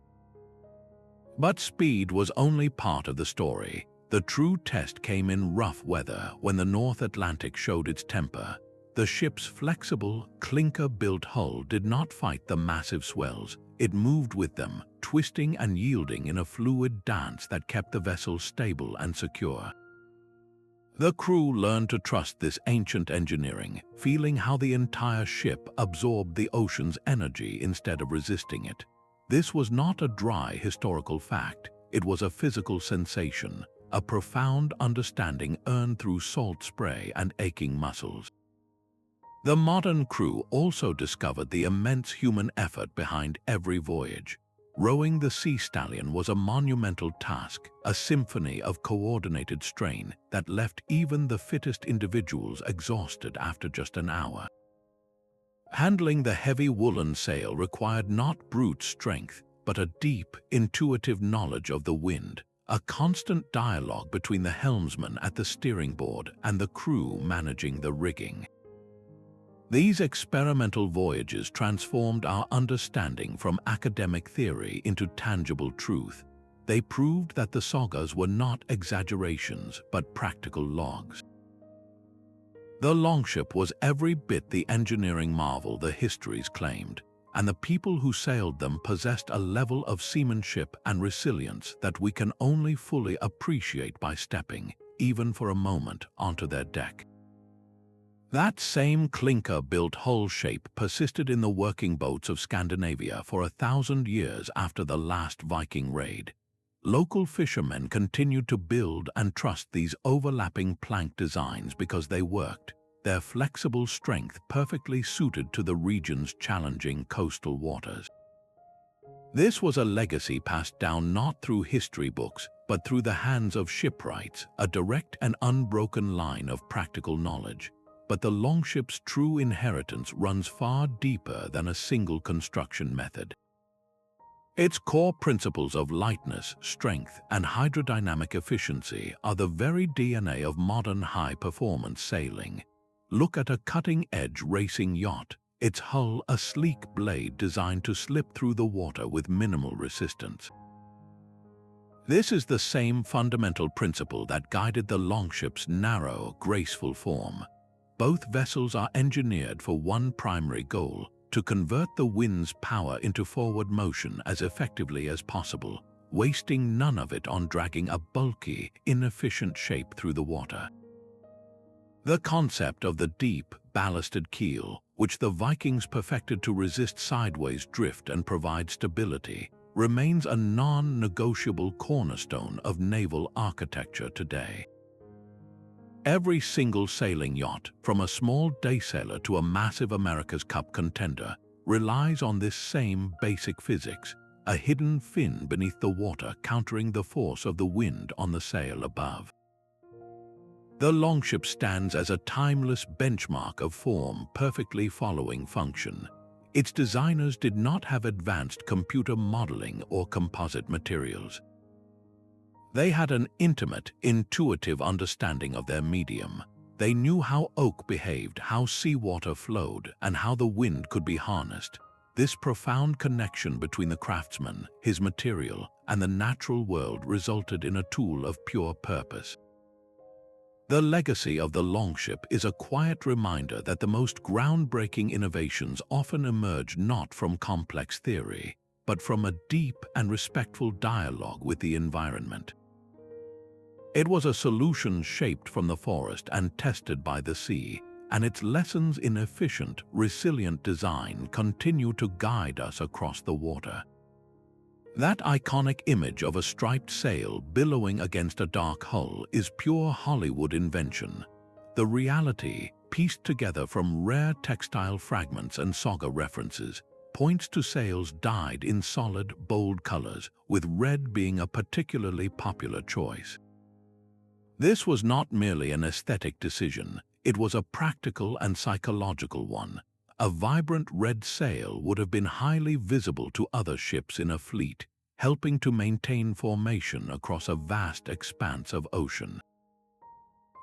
But speed was only part of the story. The true test came in rough weather when the North Atlantic showed its temper. The ship's flexible, clinker-built hull did not fight the massive swells. It moved with them, twisting and yielding in a fluid dance that kept the vessel stable and secure. The crew learned to trust this ancient engineering, feeling how the entire ship absorbed the ocean's energy instead of resisting it. This was not a dry historical fact, it was a physical sensation, a profound understanding earned through salt spray and aching muscles. The modern crew also discovered the immense human effort behind every voyage. Rowing the sea stallion was a monumental task, a symphony of coordinated strain that left even the fittest individuals exhausted after just an hour. Handling the heavy woolen sail required not brute strength, but a deep, intuitive knowledge of the wind, a constant dialogue between the helmsman at the steering board and the crew managing the rigging. These experimental voyages transformed our understanding from academic theory into tangible truth. They proved that the sagas were not exaggerations, but practical logs. The Longship was every bit the engineering marvel the histories claimed, and the people who sailed them possessed a level of seamanship and resilience that we can only fully appreciate by stepping, even for a moment, onto their deck. That same clinker-built hull shape persisted in the working boats of Scandinavia for 1,000 years after the last Viking raid. Local fishermen continued to build and trust these overlapping plank designs because they worked, their flexible strength perfectly suited to the region's challenging coastal waters. This was a legacy passed down not through history books, but through the hands of shipwrights, a direct and unbroken line of practical knowledge. But the Longship's true inheritance runs far deeper than a single construction method. Its core principles of lightness, strength, and hydrodynamic efficiency are the very DNA of modern high-performance sailing. Look at a cutting-edge racing yacht, its hull a sleek blade designed to slip through the water with minimal resistance. This is the same fundamental principle that guided the Longship's narrow, graceful form. Both vessels are engineered for one primary goal: to convert the wind's power into forward motion as effectively as possible, wasting none of it on dragging a bulky, inefficient shape through the water. The concept of the deep, ballasted keel, which the Vikings perfected to resist sideways drift and provide stability, remains a non-negotiable cornerstone of naval architecture today. Every single sailing yacht, from a small day sailor to a massive America's Cup contender, relies on this same basic physics, a hidden fin beneath the water countering the force of the wind on the sail above. The Longship stands as a timeless benchmark of form perfectly following function. Its designers did not have advanced computer modeling or composite materials. They had an intimate, intuitive understanding of their medium. They knew how oak behaved, how seawater flowed, and how the wind could be harnessed. This profound connection between the craftsman, his material, and the natural world resulted in a tool of pure purpose. The legacy of the Longship is a quiet reminder that the most groundbreaking innovations often emerge not from complex theory, but from a deep and respectful dialogue with the environment. It was a solution shaped from the forest and tested by the sea, and its lessons in efficient, resilient design continue to guide us across the water. That iconic image of a striped sail billowing against a dark hull is pure Hollywood invention. The reality, pieced together from rare textile fragments and saga references, points to sails dyed in solid, bold colors, with red being a particularly popular choice. This was not merely an aesthetic decision, it was a practical and psychological one. A vibrant red sail would have been highly visible to other ships in a fleet, helping to maintain formation across a vast expanse of ocean.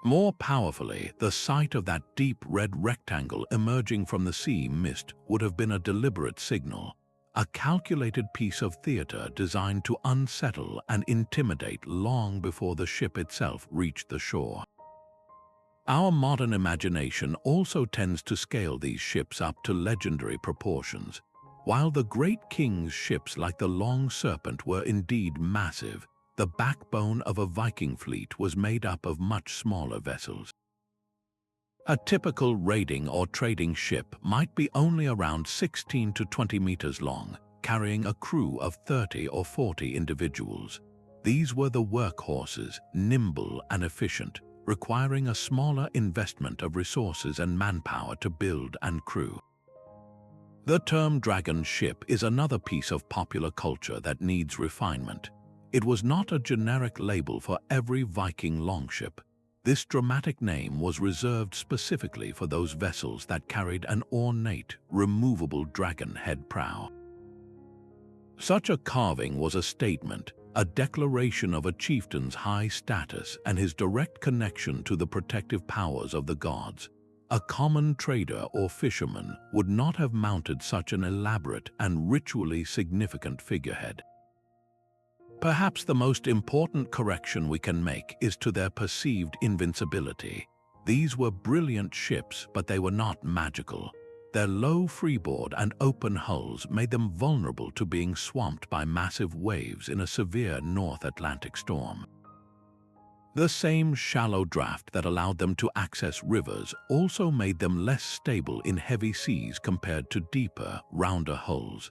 More powerfully, the sight of that deep red rectangle emerging from the sea mist would have been a deliberate signal, a calculated piece of theater designed to unsettle and intimidate long before the ship itself reached the shore. Our modern imagination also tends to scale these ships up to legendary proportions. While the great king's ships like the Long Serpent were indeed massive, the backbone of a Viking fleet was made up of much smaller vessels. A typical raiding or trading ship might be only around 16 to 20 meters long, carrying a crew of 30 or 40 individuals. These were the workhorses, nimble and efficient, requiring a smaller investment of resources and manpower to build and crew. The term dragon ship is another piece of popular culture that needs refinement. It was not a generic label for every Viking longship. This dramatic name was reserved specifically for those vessels that carried an ornate, removable dragon head prow. Such a carving was a statement, a declaration of a chieftain's high status and his direct connection to the protective powers of the gods. A common trader or fisherman would not have mounted such an elaborate and ritually significant figurehead. Perhaps the most important correction we can make is to their perceived invincibility. These were brilliant ships, but they were not magical. Their low freeboard and open hulls made them vulnerable to being swamped by massive waves in a severe North Atlantic storm. The same shallow draft that allowed them to access rivers also made them less stable in heavy seas compared to deeper, rounder hulls.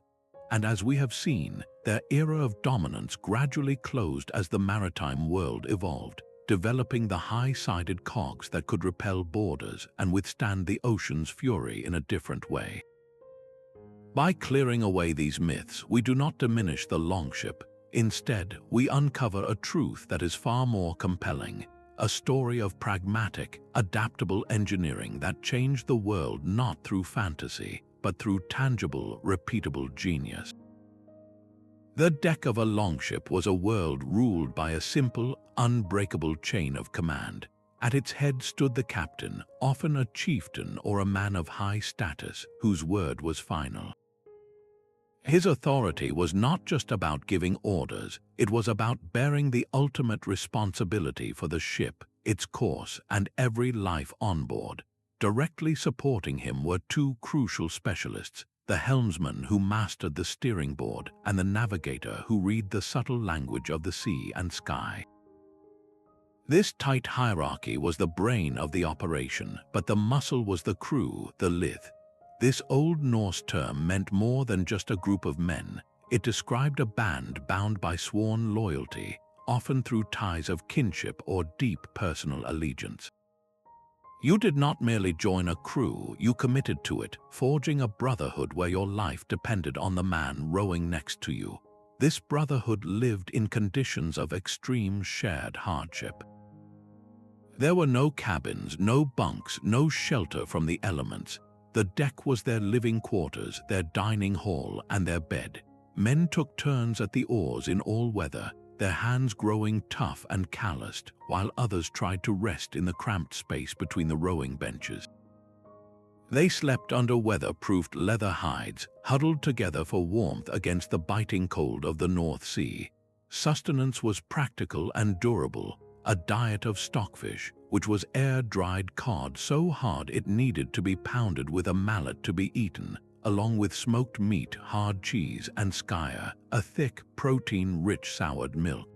And as we have seen, their era of dominance gradually closed as the maritime world evolved, developing the high-sided cogs that could repel boarders and withstand the ocean's fury in a different way. By clearing away these myths, we do not diminish the longship. Instead, we uncover a truth that is far more compelling, a story of pragmatic, adaptable engineering that changed the world not through fantasy, but through tangible, repeatable genius. The deck of a longship was a world ruled by a simple, unbreakable chain of command. At its head stood the captain, often a chieftain or a man of high status, whose word was final. His authority was not just about giving orders, it was about bearing the ultimate responsibility for the ship, its course, and every life on board. Directly supporting him were two crucial specialists, the helmsman who mastered the steering board and the navigator who read the subtle language of the sea and sky. This tight hierarchy was the brain of the operation, but the muscle was the crew, the lith. This Old Norse term meant more than just a group of men. It described a band bound by sworn loyalty, often through ties of kinship or deep personal allegiance. You did not merely join a crew, you committed to it, forging a brotherhood where your life depended on the man rowing next to you. This brotherhood lived in conditions of extreme shared hardship. There were no cabins, no bunks, no shelter from the elements. The deck was their living quarters, their dining hall, and their bed. Men took turns at the oars in all weather, their hands growing tough and calloused, while others tried to rest in the cramped space between the rowing benches. They slept under weather-proofed leather hides, huddled together for warmth against the biting cold of the North Sea. Sustenance was practical and durable, a diet of stockfish, which was air-dried cod so hard it needed to be pounded with a mallet to be eaten, along with smoked meat, hard cheese, and skyer, a thick, protein-rich soured milk.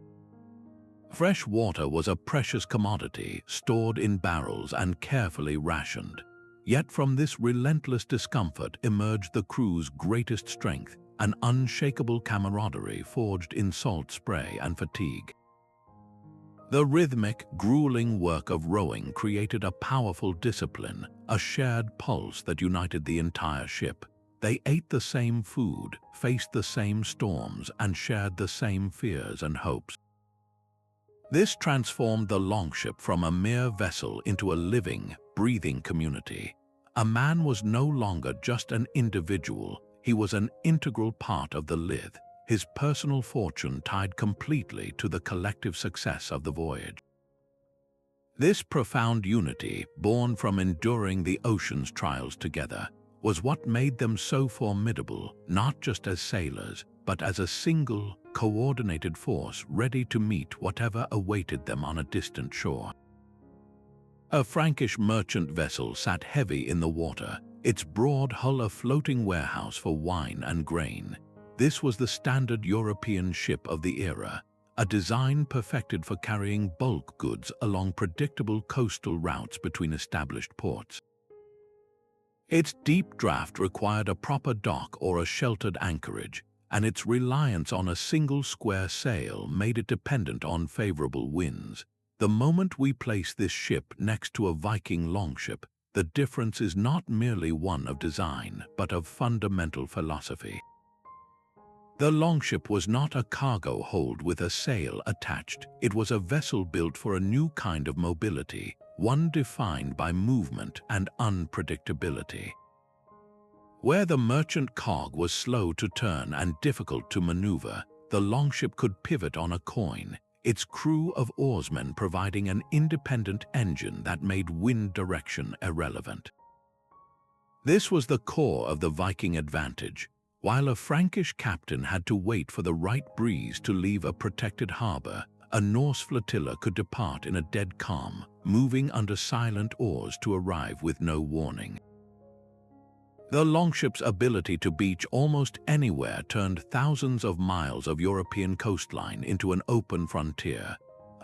Fresh water was a precious commodity, stored in barrels and carefully rationed. Yet from this relentless discomfort emerged the crew's greatest strength, an unshakable camaraderie forged in salt spray and fatigue. The rhythmic, grueling work of rowing created a powerful discipline, a shared pulse that united the entire ship. They ate the same food, faced the same storms, and shared the same fears and hopes. This transformed the Longship from a mere vessel into a living, breathing community. A man was no longer just an individual, he was an integral part of the Lith, his personal fortune tied completely to the collective success of the voyage. This profound unity, born from enduring the ocean's trials together, was what made them so formidable, not just as sailors, but as a single, coordinated force ready to meet whatever awaited them on a distant shore. A Frankish merchant vessel sat heavy in the water, its broad hull a floating warehouse for wine and grain. This was the standard European ship of the era, a design perfected for carrying bulk goods along predictable coastal routes between established ports. Its deep draft required a proper dock or a sheltered anchorage, and its reliance on a single square sail made it dependent on favorable winds. The moment we place this ship next to a Viking longship, the difference is not merely one of design, but of fundamental philosophy. The Longship was not a cargo hold with a sail attached. It was a vessel built for a new kind of mobility, one defined by movement and unpredictability. Where the merchant cog was slow to turn and difficult to maneuver, the Longship could pivot on a coin, its crew of oarsmen providing an independent engine that made wind direction irrelevant. This was the core of the Viking advantage. While a Frankish captain had to wait for the right breeze to leave a protected harbor, a Norse flotilla could depart in a dead calm, moving under silent oars to arrive with no warning. The Longship's ability to beach almost anywhere turned thousands of miles of European coastline into an open frontier.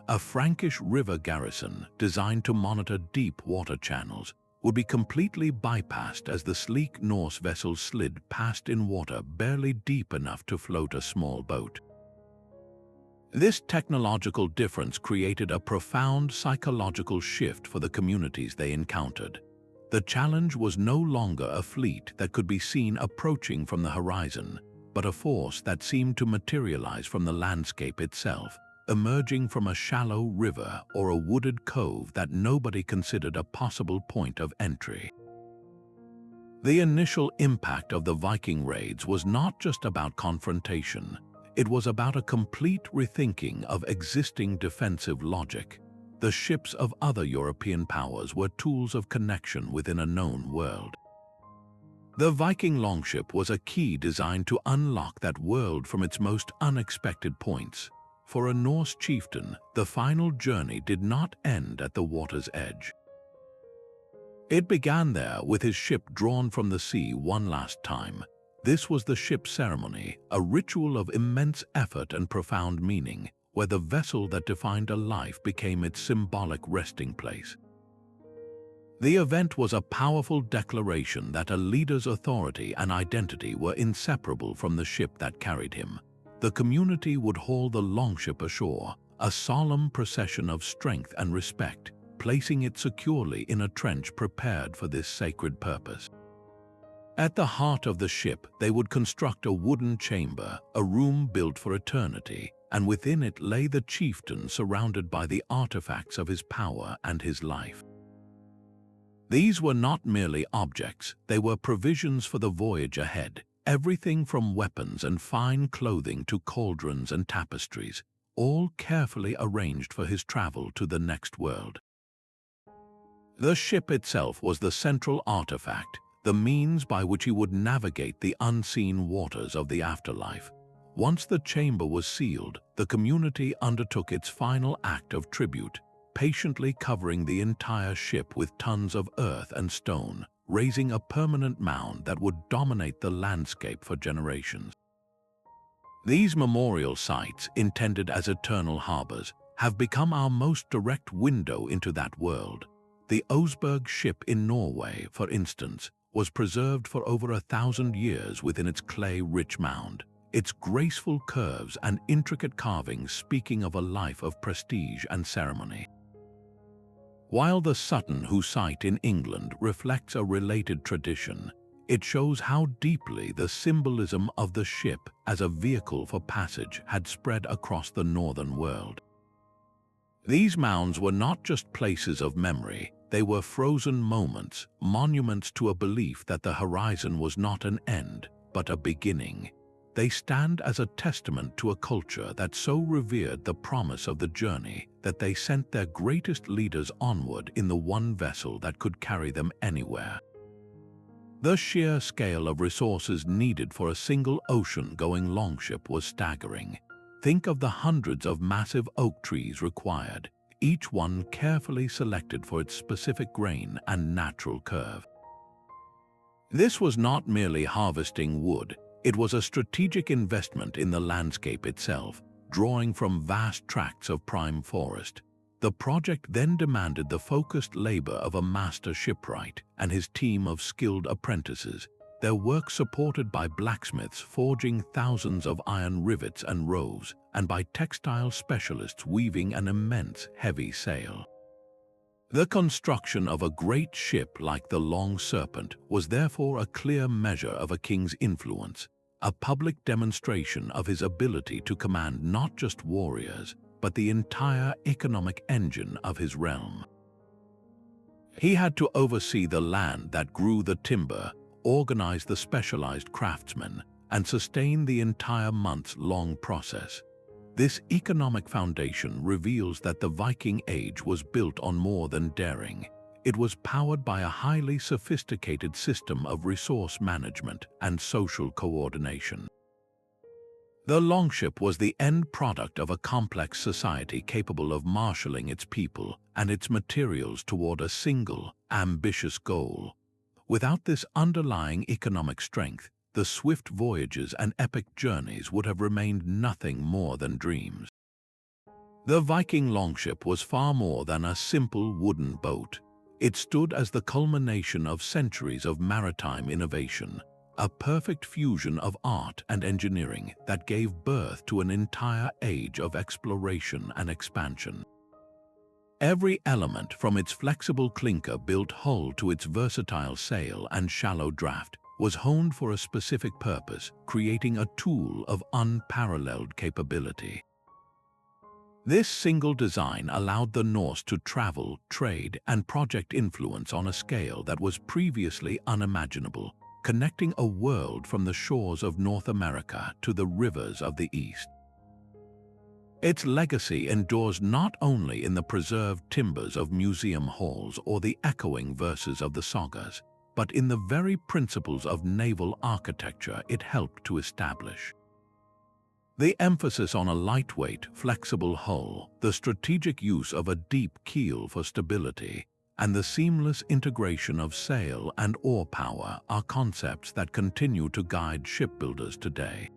A Frankish river garrison, designed to monitor deep water channels, would be completely bypassed as the sleek Norse vessels slid past in water barely deep enough to float a small boat. This technological difference created a profound psychological shift for the communities they encountered. The challenge was no longer a fleet that could be seen approaching from the horizon, but a force that seemed to materialize from the landscape itself, emerging from a shallow river or a wooded cove that nobody considered a possible point of entry. The initial impact of the Viking raids was not just about confrontation. It was about a complete rethinking of existing defensive logic. The ships of other European powers were tools of connection within a known world. The Viking longship was a key designed to unlock that world from its most unexpected points. For a Norse chieftain, the final journey did not end at the water's edge. It began there with his ship drawn from the sea one last time. This was the ship ceremony, a ritual of immense effort and profound meaning, where the vessel that defined a life became its symbolic resting place. The event was a powerful declaration that a leader's authority and identity were inseparable from the ship that carried him. The community would haul the Longship ashore, a solemn procession of strength and respect, placing it securely in a trench prepared for this sacred purpose. At the heart of the ship, they would construct a wooden chamber, a room built for eternity, and within it lay the chieftain surrounded by the artifacts of his power and his life. These were not merely objects, they were provisions for the voyage ahead. Everything from weapons and fine clothing to cauldrons and tapestries, all carefully arranged for his travel to the next world. The ship itself was the central artifact, the means by which he would navigate the unseen waters of the afterlife. Once the chamber was sealed, the community undertook its final act of tribute, patiently covering the entire ship with tons of earth and stone, raising a permanent mound that would dominate the landscape for generations. These memorial sites, intended as eternal harbors, have become our most direct window into that world. The Oseberg ship in Norway, for instance, was preserved for over 1,000 years within its clay-rich mound, its graceful curves and intricate carvings speaking of a life of prestige and ceremony. While the Sutton Hoo site in England reflects a related tradition, it shows how deeply the symbolism of the ship as a vehicle for passage had spread across the northern world. These mounds were not just places of memory, they were frozen moments, monuments to a belief that the horizon was not an end, but a beginning. They stand as a testament to a culture that so revered the promise of the journey that they sent their greatest leaders onward in the one vessel that could carry them anywhere. The sheer scale of resources needed for a single ocean-going longship was staggering. Think of the hundreds of massive oak trees required, each one carefully selected for its specific grain and natural curve. This was not merely harvesting wood, it was a strategic investment in the landscape itself, drawing from vast tracts of prime forest. The project then demanded the focused labor of a master shipwright and his team of skilled apprentices, their work supported by blacksmiths forging thousands of iron rivets and rows, and by textile specialists weaving an immense heavy sail. The construction of a great ship like the Long Serpent was therefore a clear measure of a king's influence, a public demonstration of his ability to command not just warriors, but the entire economic engine of his realm. He had to oversee the land that grew the timber, organize the specialized craftsmen, and sustain the entire months-long process. This economic foundation reveals that the Viking Age was built on more than daring. It was powered by a highly sophisticated system of resource management and social coordination. The Longship was the end product of a complex society capable of marshalling its people and its materials toward a single, ambitious goal. Without this underlying economic strength, the swift voyages and epic journeys would have remained nothing more than dreams. The Viking longship was far more than a simple wooden boat. It stood as the culmination of centuries of maritime innovation, a perfect fusion of art and engineering that gave birth to an entire age of exploration and expansion. Every element, from its flexible clinker-built hull to its versatile sail and shallow draft, was honed for a specific purpose, creating a tool of unparalleled capability. This single design allowed the Norse to travel, trade, and project influence on a scale that was previously unimaginable, connecting a world from the shores of North America to the rivers of the East. Its legacy endures not only in the preserved timbers of museum halls or the echoing verses of the Sagas, but in the very principles of naval architecture it helped to establish. The emphasis on a lightweight, flexible hull, the strategic use of a deep keel for stability, and the seamless integration of sail and oar power are concepts that continue to guide shipbuilders today.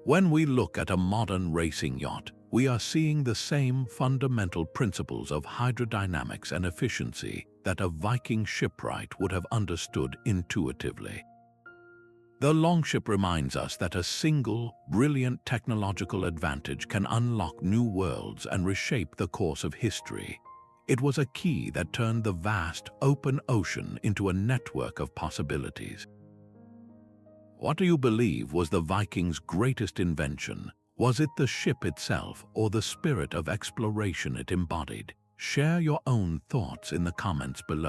When we look at a modern racing yacht, we are seeing the same fundamental principles of hydrodynamics and efficiency that a Viking shipwright would have understood intuitively. The Longship reminds us that a single, brilliant technological advantage can unlock new worlds and reshape the course of history. It was a key that turned the vast, open ocean into a network of possibilities. What do you believe was the Vikings' greatest invention? Was it the ship itself or the spirit of exploration it embodied? Share your own thoughts in the comments below.